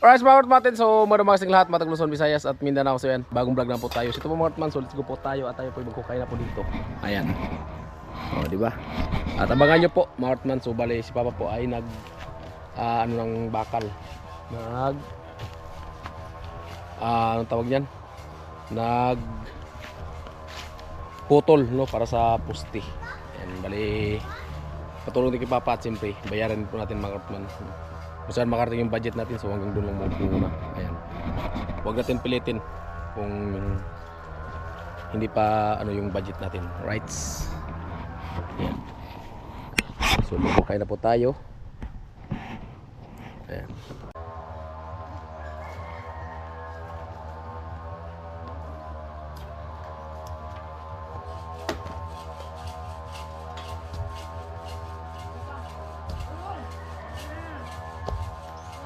Alright mga Martman, so maramagasing lahat, Matag Luzon, Visayas at Mindanao. So yan, bagong vlog na po tayo. So ito po mga Martman, so let's go po tayo at tayo po magkukay na po dito. Ayan. O, diba? At abangan nyo po mga Martman, so bali si Papa po ay ano ng bakal. Anong tawag niyan? Putol, no, para sa pusti. Ayan, bali patulong din kay Papa at siyempre bayaran po natin mga Martman. Kung saan makarating yung budget natin, so hanggang doon lang muna. Ayan. Huwag natin pilitin kung hindi pa ano yung budget natin. Rights. Ayan. So magkakain na po tayo. Ayan.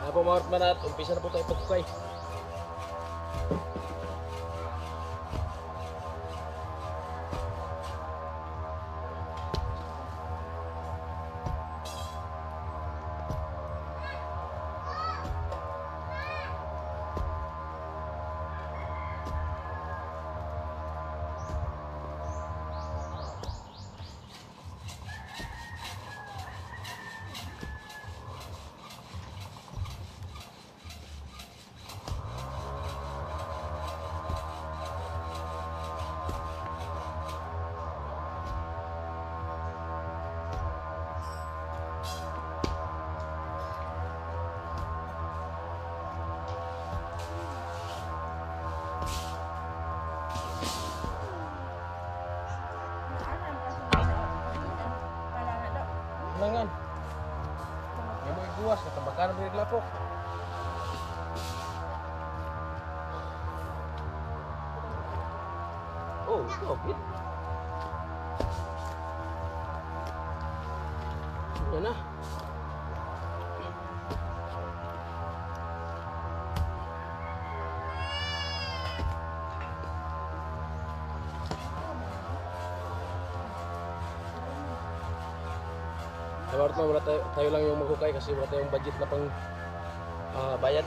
Ano po mga Martman, at umpisa na po tayo pagkukay. Langan. May mga iguas, natabaka na binig lapok. Oh, ito, okay. Yan na. Dapat wala tayo lang yung magkukay kasi wala tayong budget na pang bayad.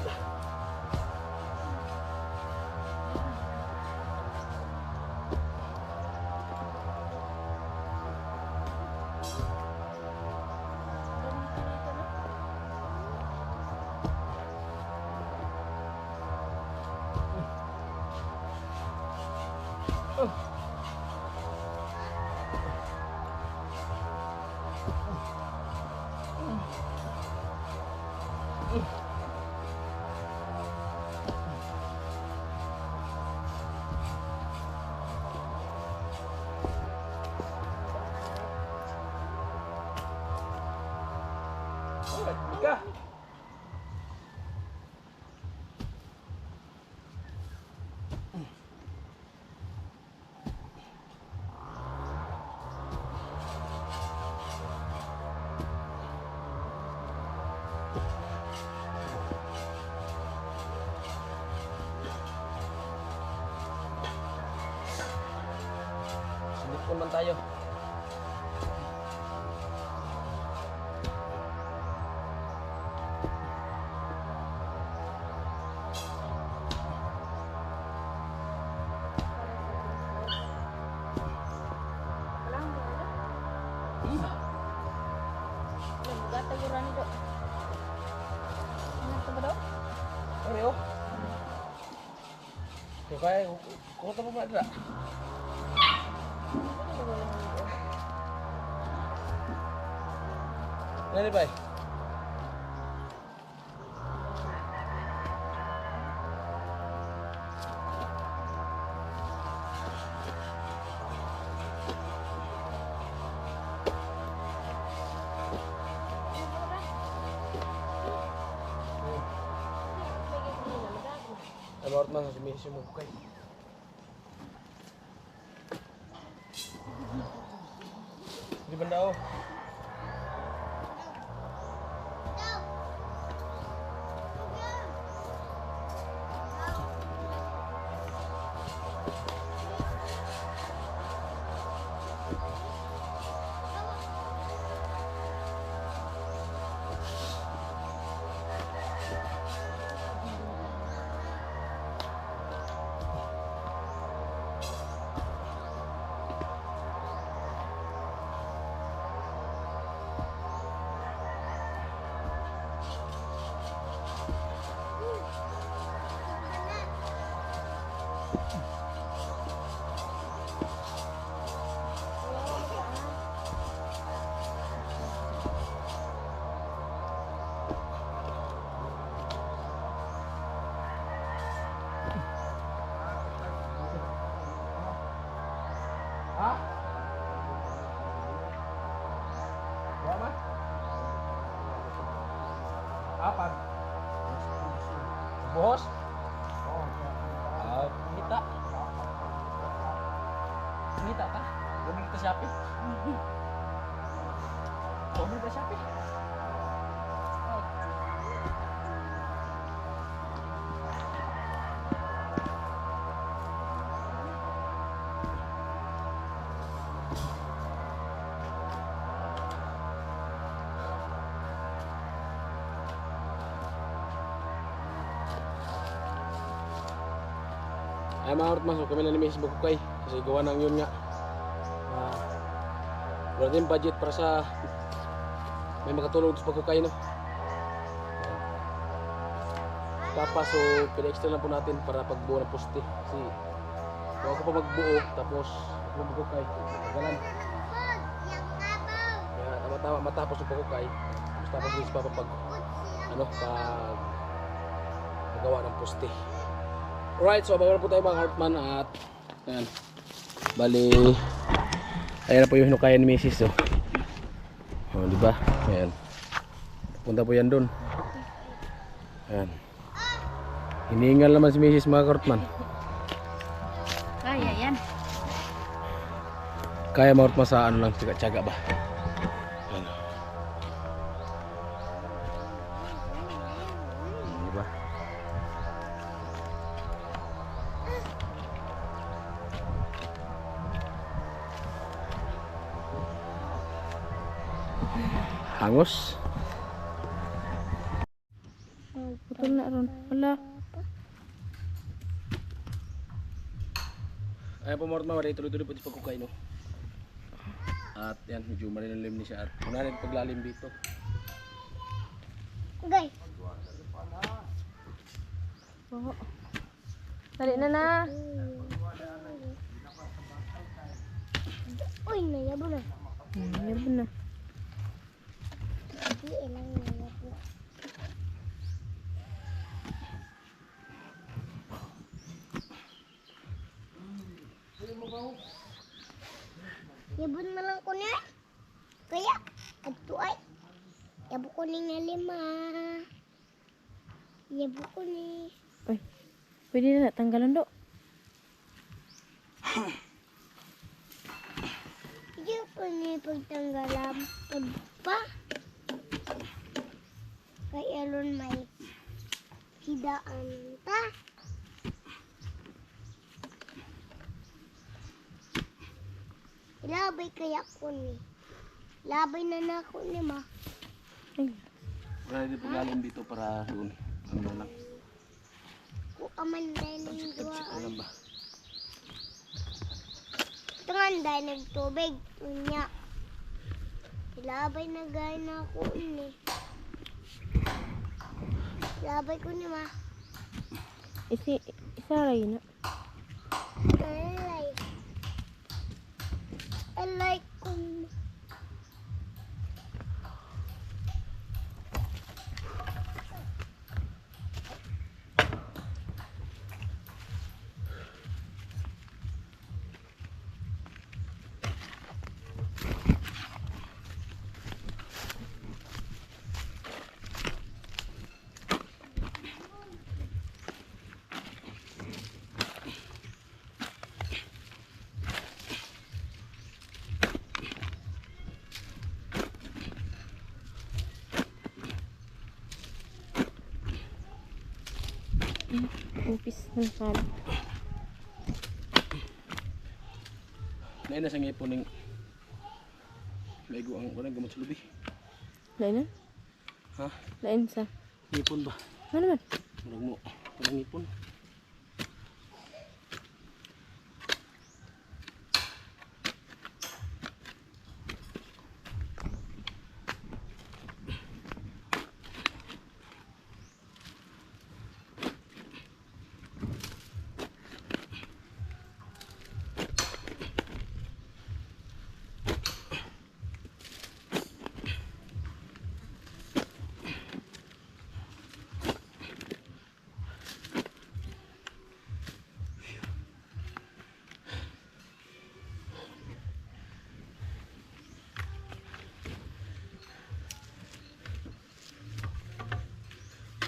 Ika. Silipon man tayo. Kaya kung ito pa ba ito? Nani ba? About man sa misi mo kay. Di ba daw? Ha? Berapa? Apa? Bos? Kita. Kita kah? Bumi kita siapa? Bumi kita siapa? Ay mga Hortman, so kami na ni Mrs. Bukukay kasi gawa ng yun nga wala din budget para sa may makatulog sa Bukukay, no? Papa, so pina-extra lang po natin para pagbuo ng poste kasi kung ako pa magbuo tapos ako Bukukay magalan kaya matapos yung Bukukay tapos din si Papa pag ano, pag magawa ng poste. Alright, so bago na po tayo mga Heartman at ayan, bali ayan na po yung hinukaya ni Mrs. Oh, diba? Ayan, punta po yan dun. Ayan, hiningal naman si Mrs. mga Heartman. Kaya yan. Kaya mga Heartman sa ano lang, tiga-tiyaga ba? Ayan. Diba? Hangos. Putol na ron. Wala. Ayan po mga Heartman, tuloy-tuloy po sa pagkukay, no? At yan, medyo marilalim ni siya at una rin paglalim dito. Okay. Oo. Dali na. Uy, nayabo na. Yabo na. Hindi, ilang nayabo. Yabon na lang ko niya. Kaya, adto ay. Yabo ko ni nga 5. Yabo ko ni. Uy. Pwede na tanggalan do. Yabo ko ni pagtanggalam. Pagpa. Kaya ron may hidaan ta. Labay kaya ko ni. Labay na na ako ni ma. Ay. Wala rin paglalim dito para doon. Ano lang. Kung amanday ng Check duwaan. lang ba? Ito nga anday nagtubig. Unya. Labay na gaya na ako ni. Labay ko ni ma. Isaray na. I like kung Upis ng sal. Nain na sa ngipon ng laigo ang walang gamot sa lubi. Lain na? Ha? Lain sa? Ngipon ba? Ano man? Walang mo. Walang ngipon.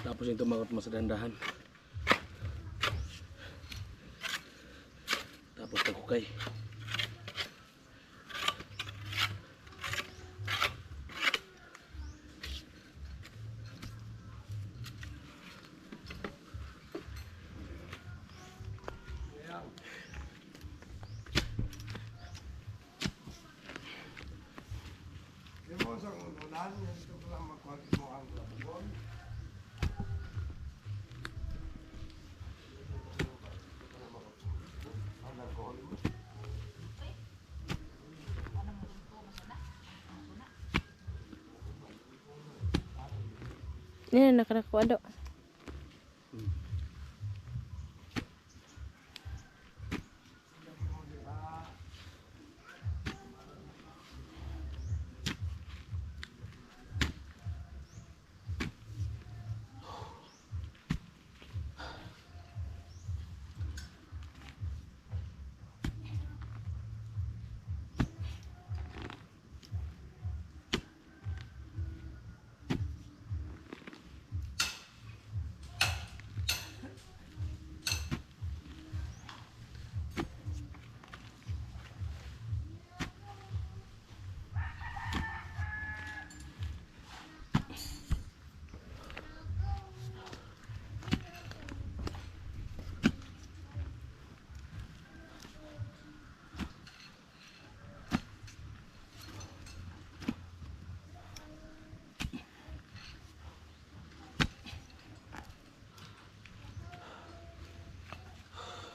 Tapos ito mangot mo sa dandahan. Tapos pagkukay. Yan, nakarakuha do.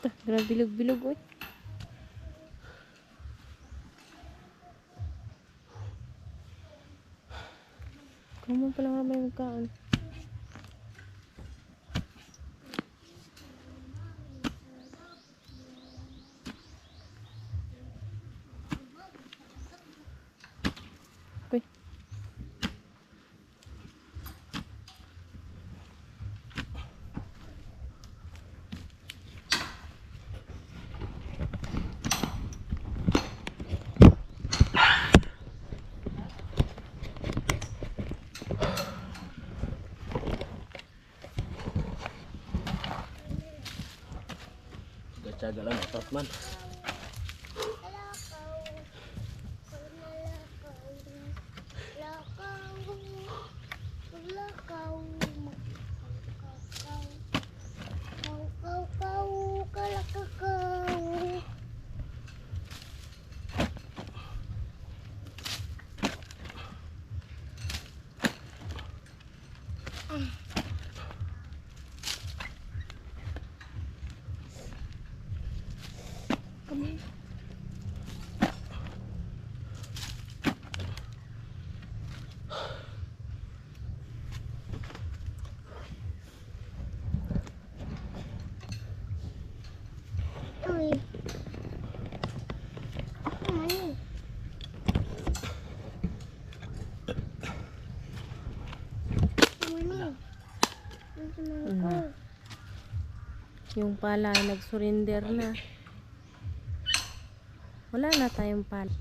Ito, grabe bilog-bilog oy. Kamu pa lang naman yung kaon. Okay. Gatsaga lang atat man. Yung pala ay nag-surrender na. Wala na tayong pala.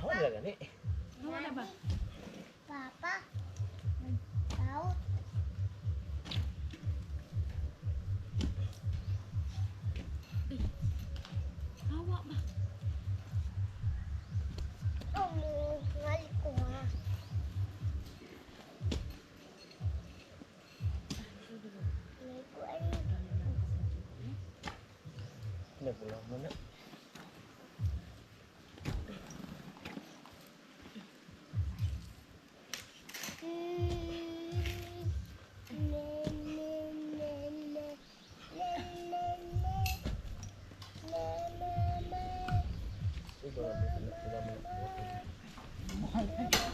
Wala gani. Wala ba? Papa. Tao. Hawa ba? Oh, ngali ko ha. Ngali ko ay. Nagbulang mo na.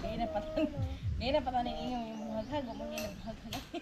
Kaya na patanin inyong yung buhag-hag. Umangin na buhag-hag.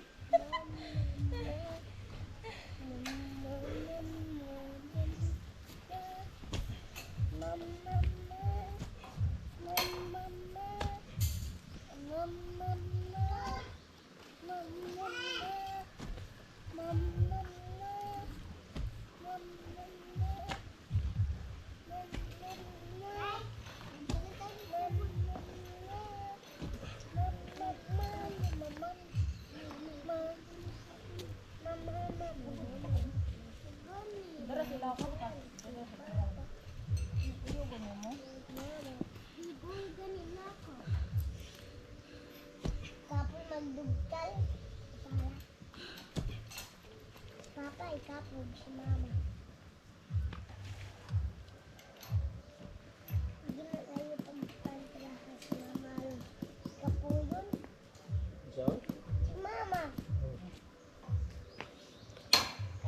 ayaw mo? Ibong ganin ako. Kapag magdugtal, Papa, ikapog si Mama. Hindi na tayo pagpantalakas si Mama. Kapog yun. Si Mama.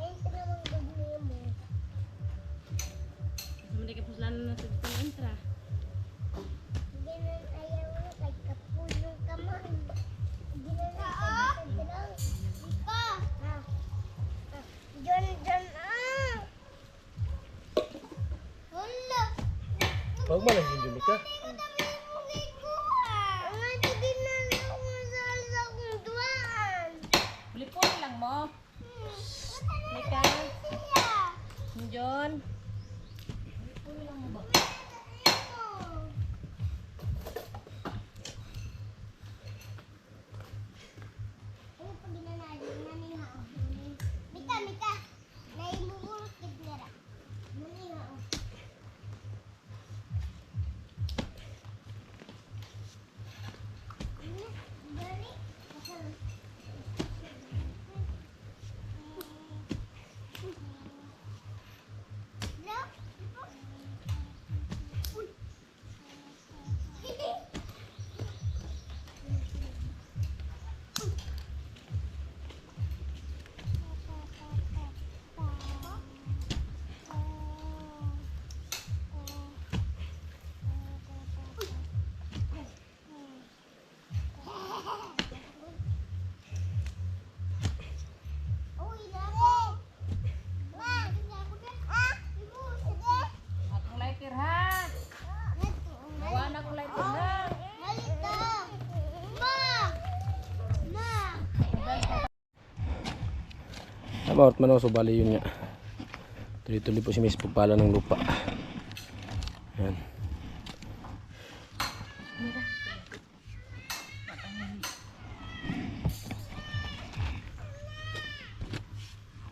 Ayun ka naman gagawin mo. Hindi ka puslanan na sa entra. Hindi na ayaw mo kay kapog yung kamay. Hindi na ayaw mo kay Ika! Diyan, Hala! Huwag mo lang yung ka. Ang ati din na lang masal sa kong duwan. Lipon lang mo. Mika. John. Lipon lang mo ba? Ano pag ginanali? Maniha o. Mika. Naimumulot kit nira. Maniha o. Gani? Akong lighter ha. Gawa na akong lighter ha. About man so bali yun nga. Tuloy-tuloy po si Miss pagpala ng lupa. Yan.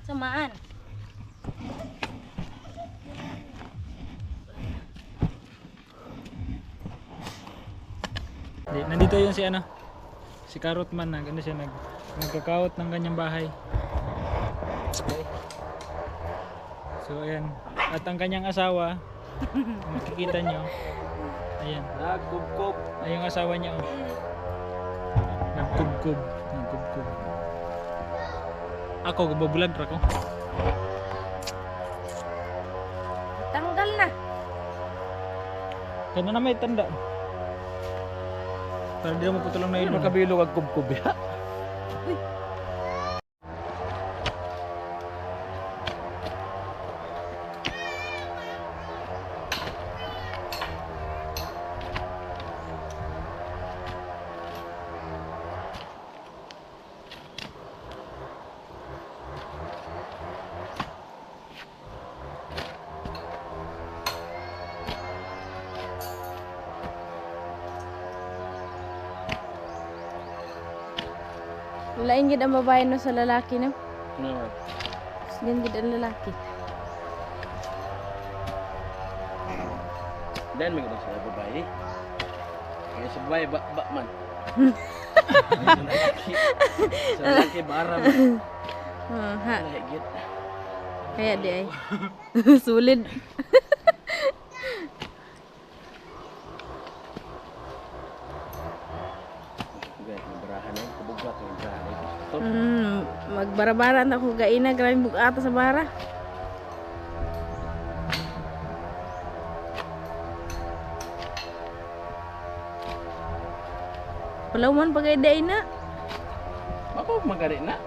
Samaan. Nandito yun si si Carrotman na ganda siya nagkakawot ng kanyang bahay. So ayan, at ang kanyang asawa makikita nyo, ayan, Nagkubkob. ay yung asawa niya nagkubkob. Ako gubabulag ra ko. Tanggal na. Kaya na may tanda para di mo putulong na ilong. Makabilog ang kubkob ya. Lain gid ang babae no sa lalaki no. Naman. Gan gid ang lalaki. Dan maganda sa babae. Kaya sa babae ba man. Sa lalaki bara man. Ha. Higit. Kaya di ay. Sulit. Okay, barahan na kubugak ng barahan na ito. Magbara-bara na ko gaina grabe bugata sa bara. Palawan pagay day na. Mapa magari na.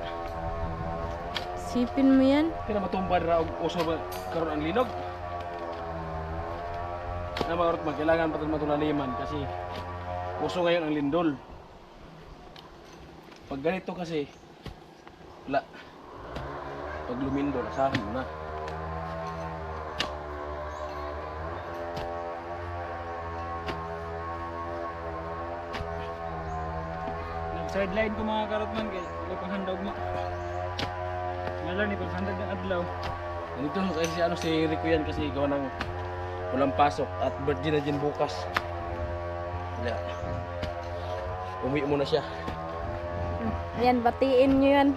Sipin mo yan. Kaya matumpad ra og uso ba karon ang linog. Na maurot magkailangan pa matulaliman kasi uso ngayon ang lindol. Pag ganito kasi wala. Pag lumindol, asahan mo na. Sideline ko mga Carrotman kay panghandog mo. Ngalan ni panghandog ng adlaw. Ganito kasi si Rico yan kasi gawa ng walang pasok at birthday na din bukas. Kaya, umuwi muna siya. Ayan, batiin nyo yan.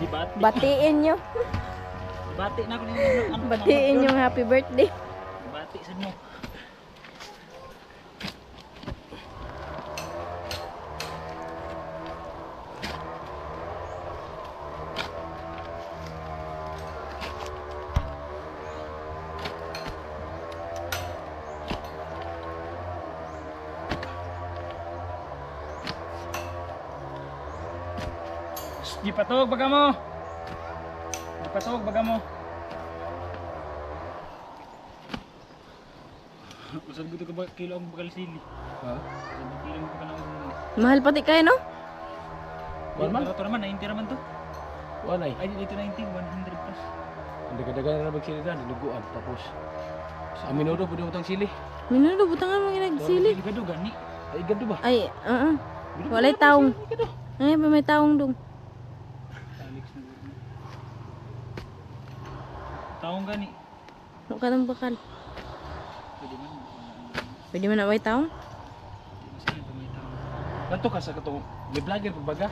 Di bati. Batiin nyo. Bati na ako nito. Batiin yung happy birthday. Bati sa mo. Di patog baga mo. Di patog baga mo. Usad ko to ka kilo ang bakal sili. Ha? Usad ko kilo ang bakal na. Mahal pati kayo, no? Wala man? Ito naman 90 naman to. Wala eh. Ay dito 90 100 plus. Hindi ka na magsili na, dinuguan. Tapos, aminudo, pwede mo itong sili. Minudo, butangan mo ginagsili. Gado gani. Ay, gado ba? Ay, walay taong. Ay, may taong dong. Alex na. Taong gani. Ano ka ng bakal? Pwede man. Pwede man na may taong? Sige pa may taong. Ganto ka sa katong, may vlogger pa baga.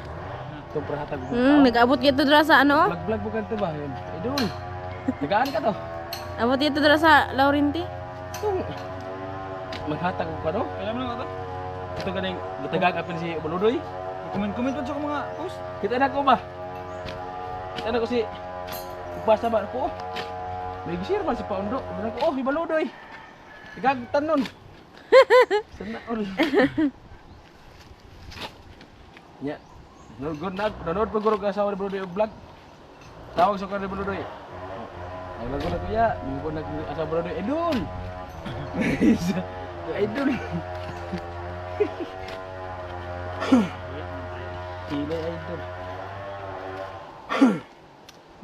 Itong prahatag mo. Nag-abot kita dira sa ano? Vlog mo ganito ba? Yun. Ay, doon. Tagaan ka to. Abot kita dira sa Laurenti? Itong, maghatag ko pa no? Kailan mo na ito? Ito galing, natagag apin si Baludoy. Comment pa sa mga post. Kita na ko ba? Kita na ko si, basta ba ako? May gisir man si Paundo. Kita ko, oh, Baludoy. Tagagtan nun. Sana, ol. Nya. Nanood pa guro ka asawa ni Baludoy yung vlog. Tawag sa kanila ni Baludoy. Ang nagulat ko ya, yung ko nag-asawa Baludoy, Idol! Idol! Kilay Idol.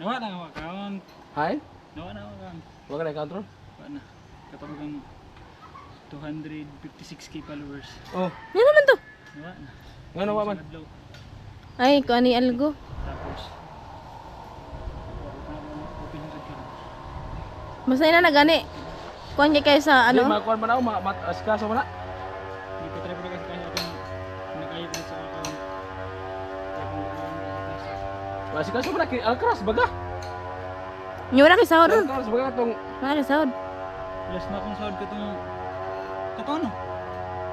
Nawa na ang account. Hi? Nawa na ang account. Huwag ka na control? Nawa na. Kapag ang 256k followers. Oh, Yan naman to. Nawa na. nga nawa man. Sa adlaw. Ay, kung ano yung algo. Tapos open yung account. Basta na gani. Kuhan kayo sa Ano? ano? Makuha man ako, askaso mo na. Hindi ko try pa kasi kaya akong nakayo ko sa account. Askaso mo na, alkaras, baga. Nyo na kay sahod ron. Alkaras, baga itong, Wala kay sahod. Plus na akong sahod ko itong ano?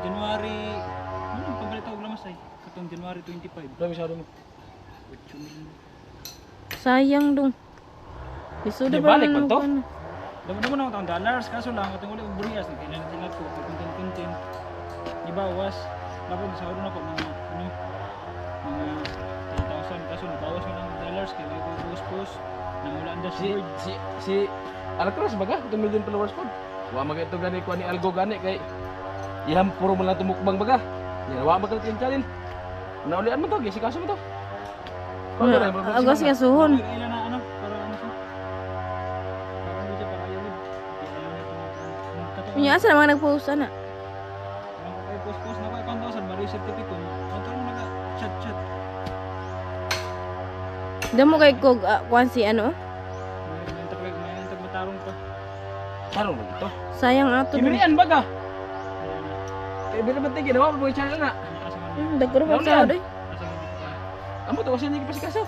January ano? Pagbalit ako lamasay. Katong January 25. dami sa mo. 8 million. Sayang dong. Lisudo Di pa balik naman man to? ako, ano. Damo ako tang dollars kaso lang katong wala og buriyas nagkailan ko content ibawas tapos sa na ko mga ano mga 10,000 kaso nabawas ko ng dollars kay wala ko post na mula ang Si, dashboard. si alkaras, baga, 2 million followers po. Wa mag ito gani, kuha ni Algo gani, kay iham puro mo lang tumukbang baga. Yan, wa mag yung channel. Naulian mo to, gisi kaso mo to. Agos nga suhon. Ilan na ano para ano siya para ano siya para ayaw yun. Ayaw na itong katong Yung asa naman nag-post ana. ay post na ko 1,000 mari certificate ko kontra mo naga chat Damo kay kog kuhan si ano? may tagmatarong pa. Tarong mo ito. Sayang ato. dong. Kimirian baga. Ayan na. Kaya bila tigil, nawa mo yung channel na. Dagko pa sahod eh. Amo to, kasi hindi pa si kaso.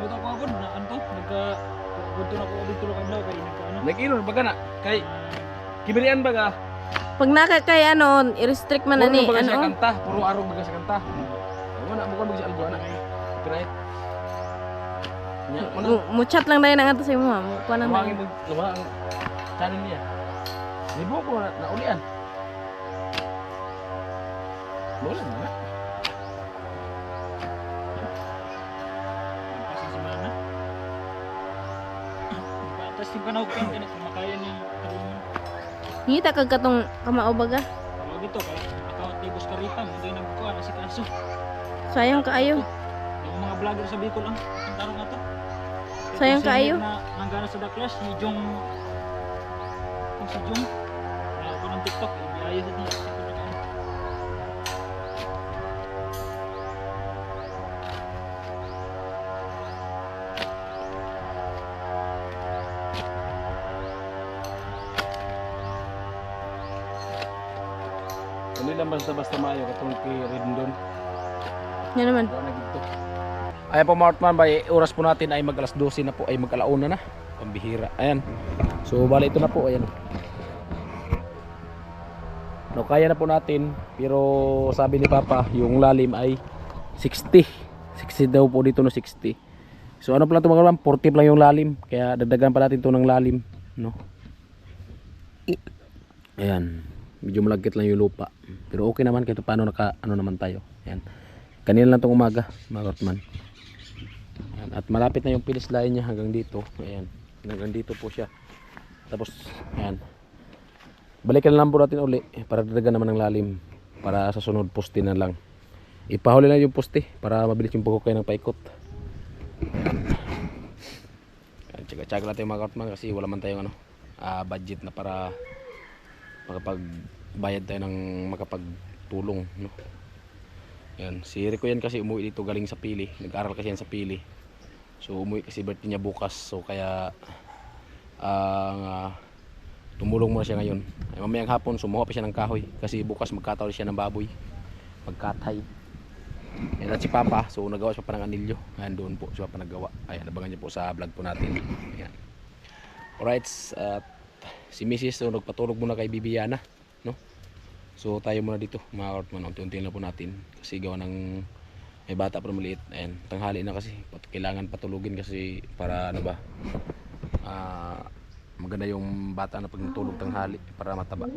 Buto ko ako na anto buto na ko dito lo kadlaw kay nagka ano. Nag-error baga na. Kay, kimirian baga. Pag naka kay ano, i-restrict man Puro ani baga siya ano. kanta, puro arong baga siya kanta. Ano na, mukha baga si Algo na. Copyright. Nya, mo na. Mu-chat lang tayo nang ato sa imo ha. Kuha lang Luwangin tayo. mo, luwa ang channel niya. Libo ko na naulian. Wala na. Kasi si Mana. Tapos yung kanawag ka kanit makaya ni tarungan. Ngita kag katong kamao baga. Kalau gitu kay account ni Boss Carita mo din nagkuha na si kaso. Sayang kaayo. Yung mga vlogger sa Bicol ang tarong ato. Sayang kaayo. Na nanggana sa Daklas si Jong si Jong ko ng TikTok ayaw sa niya. Hindi lang basta-basta maayo katong kay Rendon. Yan naman. Ayan po mga Kartman, bay, oras po natin ay mag alas 12 na po, ay mag alauna na. Pambihira. Ayan. So bali ito na po, ayan. No, kaya na po natin, pero sabi ni Papa, yung lalim ay 60. 60 daw po dito, no, 60. So ano pala ito mga Kartman, 40 lang yung lalim, kaya dagdagan pa natin ito ng lalim, no. Ayan. Medyo malagkit lang yung lupa. Pero okay naman kahit paano ano naman tayo. Ayan. Kanina lang itong umaga, mga Kartman. Ayan. At malapit na yung finish line niya hanggang dito. Ayan. Hanggang dito po siya. Tapos, ayan. Balikan lang po natin uli para dadagan naman ng lalim. Para sa sunod poste na lang. Ipahuli lang yung poste para mabilis yung paghukay ng paikot. Ayan. Tsaga-tsaga natin mga Kartman kasi wala man tayong budget na para makapagbayad tayo ng makapagtulong, no? Yan, si Rico yan kasi umuwi dito galing sa Pili, nag-aral kasi yan sa Pili. So umuwi kasi birthday niya bukas, so kaya tumulong muna siya ngayon. Ay, mamayang hapon sumuha pa siya ng kahoy kasi bukas magkatawid siya ng baboy, magkatay. Yan, at si Papa, so nagawa siya pa ng anilyo. Ayan, doon po siya pa nagawa. Ayan, abangan niyo po sa vlog po natin. Ayan. Alright, at si Mrs. so nagpatulog muna kay Bibiana, no? So tayo muna dito mga Kartman, unti-unti na po natin kasi gawa ng may bata pa maliit. Ayan, tanghali na kasi kailangan patulugin kasi para ano ba, maganda yung bata na pag natulog tanghali para mataba.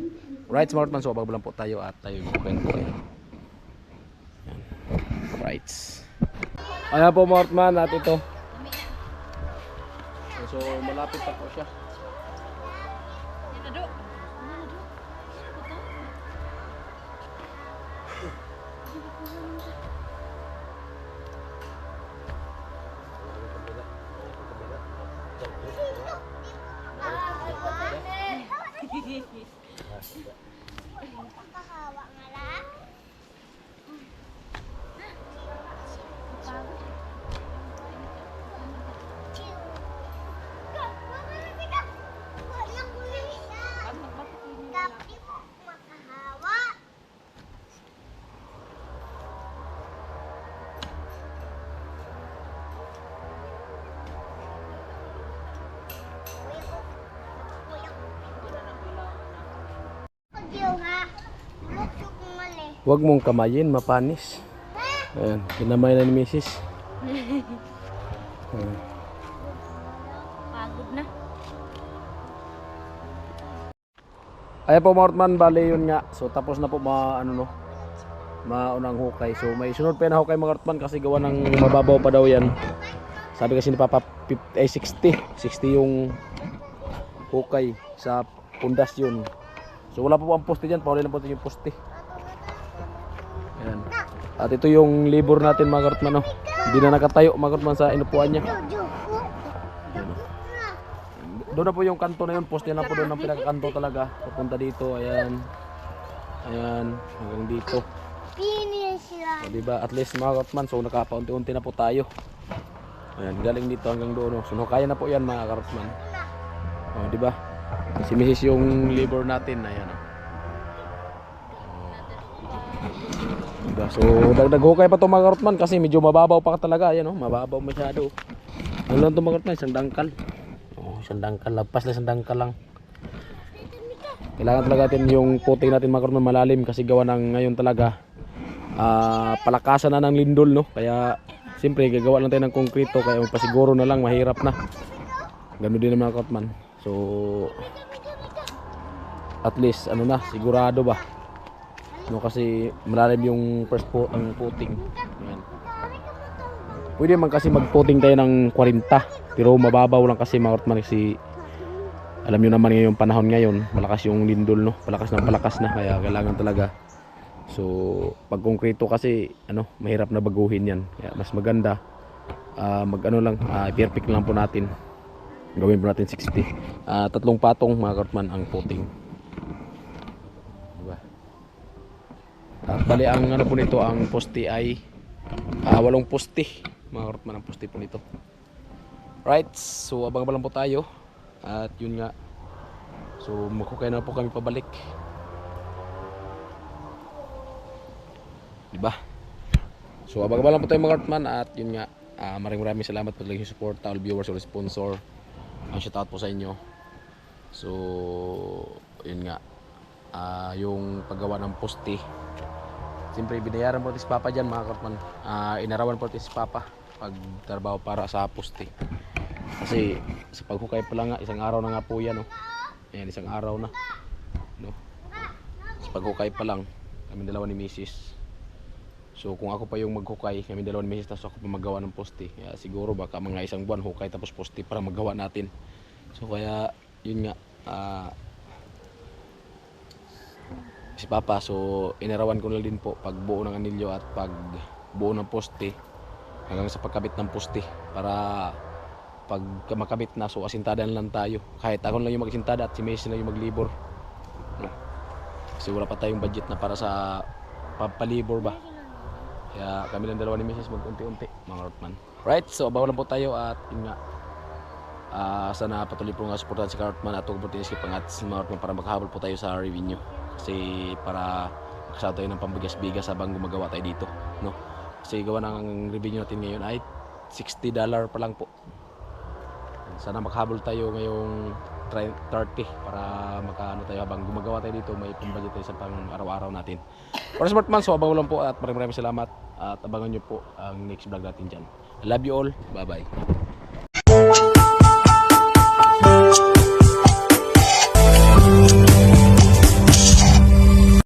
Right mga Kartman, so bago lang po tayo at tayo bukain po. Ayan. Right, ayan po mga Kartman, at ito so malapit pa po siya. Pagkahawa nga lang. Huwag mong kamayin, mapanis. Ayan, kinamay na ni Mrs. Pagod na. Ayan po mga Kartman, bali yun nga. So tapos na po maunang hukay. So may sunod pa na hukay mga Kartman kasi gawa ng mababaw pa daw yan. Sabi kasi ni Papa 60 yung hukay sa pundasyon. So wala po ang poste dyan, pauli lang po yung poste. Ayan. At ito yung libor natin mga Kartman, no? Hindi na nakatayo mga Kartman sa inupuan niya. Doon na po yung kanto na yun, poste na po doon ang pinakakanto talaga. Papunta dito, ayan. Ayan, hanggang dito. So, diba, at least mga Kartman, so nakapaunti-unti na po tayo. Ayan, galing dito hanggang doon. So kaya na po yan mga Kartman. O, diba? Si Mrs. yung libor natin, ayan. Diba? So dagdag hukay pa ito mga Kartman kasi medyo mababaw pa talaga, ayan, oh, mababaw masyado. Ano lang ito mga Kartman, isang dangkal. Isang dangkal, lagpas lang isang dangkal lang. Kailangan talaga natin yung puting natin mga Kartman malalim kasi gawa ng ngayon talaga palakasan na ng lindol, no? Kaya siyempre gagawa lang tayo ng konkrito kaya pasiguro na lang mahirap na. Ganun din mga Kartman. So at least ano na, sigurado ba? No, kasi malalim yung first ang puting. Ayan. Pwede man kasi mag-puting tayo ng 40 pero mababaw lang kasi mga Kartman kasi alam nyo naman ngayong panahon ngayon malakas yung lindol, no? Palakas na kaya kailangan talaga. So pag konkreto kasi ano, mahirap na baguhin yan kaya mas maganda mag ano lang, perfect lang po natin, gawin po natin 60. Tatlong patong mga Kartman ang puting, diba? At bali ang ano po nito, ang poste ay 8 poste mga Kartman ang poste po nito. Right, so abang lang po tayo. At yun nga, so magkukay na po kami pabalik. Diba? So abang-abang lang po tayo mga Heartman at yun nga, maraming salamat po talaga yung support, all viewers or sponsor. Ang shoutout po sa inyo. So yun nga, yung paggawa ng poste, siyempre binayaran po si Papa dyan mga Heartman. Inarawan po si Papa pagtrabaho para sa poste. Kasi sa paghukay pa lang nga, isang araw na nga po yan. Oh. Ayan, isang araw na. No? Sa paghukay pa lang, kami dalawa ni Mrs. So kung ako pa yung maghukay, kami dalawa ni Mrs. tapos ako pa magawa ng poste, siguro baka mga isang buwan hukay tapos poste para magawa natin. So kaya yun nga, si Papa, so inarawan ko na din po pagbuo ng anilyo at pagbuo ng poste hanggang sa pagkabit ng poste para pag makabit na, so asintadan lang tayo. Kahit ako lang yung mag-asintada at si Mrs. lang yung maglibor. No? Kasi wala pa tayong budget na para sa palibor ba. Kaya kami lang dalawa ni Mrs. mag-unti-unti mga Heartman. Right, so abaw lang po tayo at yun nga, sana patuloy po nga supportan si Heartman at opportunity si Pangat si Heartman para makahabol po tayo sa revenue. Kasi para makasama tayo ng pambigas-bigas habang gumagawa tayo dito, no? Kasi gawa ng revenue natin ngayon ay $60 pa lang po. Sana makahabol tayo ngayong 30 para makaano tayo habang gumagawa tayo dito, may pambudget tayo sa pang araw-araw natin. Para sa Smartman, so abang lang po at maraming salamat at abangan nyo po ang next vlog natin dyan. I love you all. Bye bye.